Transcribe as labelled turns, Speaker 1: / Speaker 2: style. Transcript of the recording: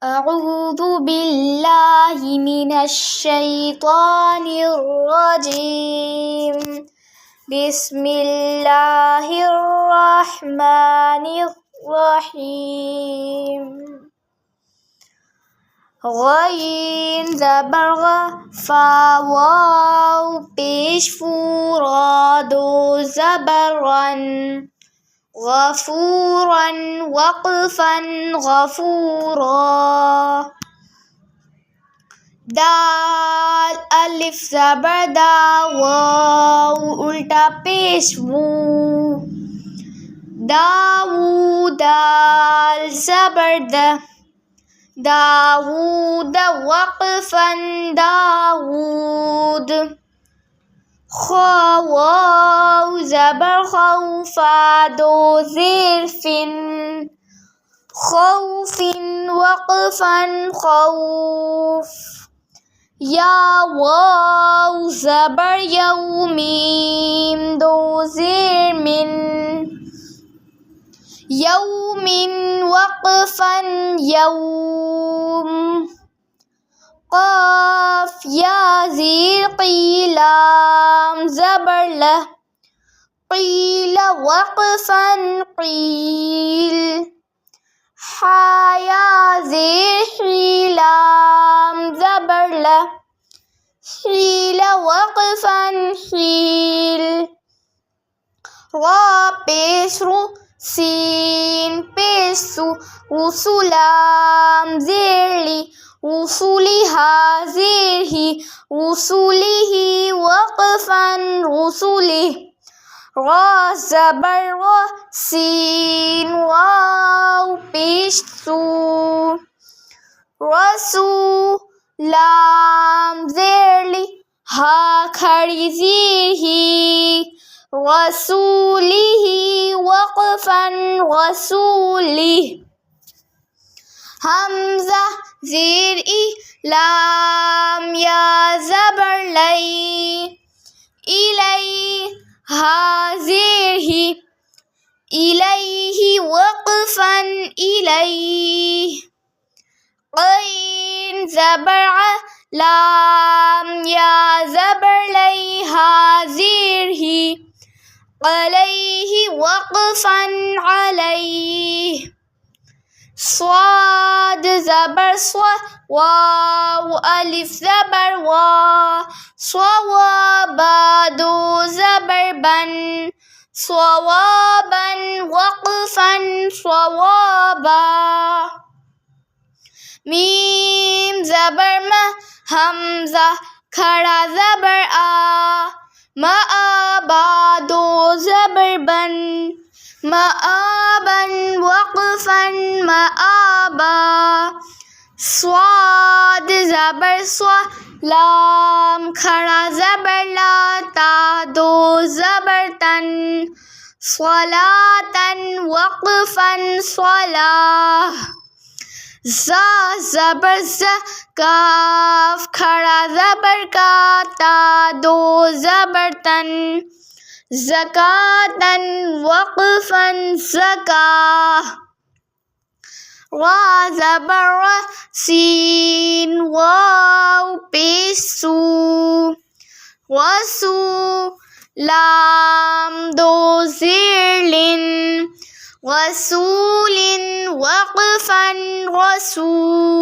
Speaker 1: أعوذ بالله من الشيطان الرجيم. بسم الله الرحمن الرحيم. غين زبر غ فا واو پیش فو را دو زبرن غفورا وقفا غفورا. دال الف زبر دا واو الٹا پیش وو داو دال زبر د داود وقفا داود. خا واو زبر خوفا دو زرف خوف وقفا خوف. یا واو زبر یومیم دو زرم يوم وقفا يوم. قاف يا زير قيلام زبر له قيل وقفا قيل. حا يا زير حيلام زبر له حيل وقفا حيل. را پیش رو سين پیسو رسولام زيرلي رسولها زيرهي رسوله وقفا رسوله. را زبر را سين واو پیش سو رسو لام زيرلي ها کھڑی زيرهي رسوله وقفا رسوله. حمزة زير إي لام يا زبر لي إلي ها زيره إليه وقفا إليه. قين زبر لام يا زبر لي ها زيره عليه وقفا عليه. صاد زبر صا واو ألف زبر وا صوابا دو زبر بن صوابا وقفا صوابا. ميم زبر ما همزة کھڑا زبر آ مآبا دو زبر بن مآبا وقفا مآبا. صاد زبر صا لام کھڑا زبر لا تا دو زبر تن صلاة وقفا صلاة. زا زبر ز کاف کھڑا زبر کا تا دو زبر تن زکاتن وقفا زکا. را زبر را سین واو پیش سو رسو لام دو زرلن رسول وقفا رسول.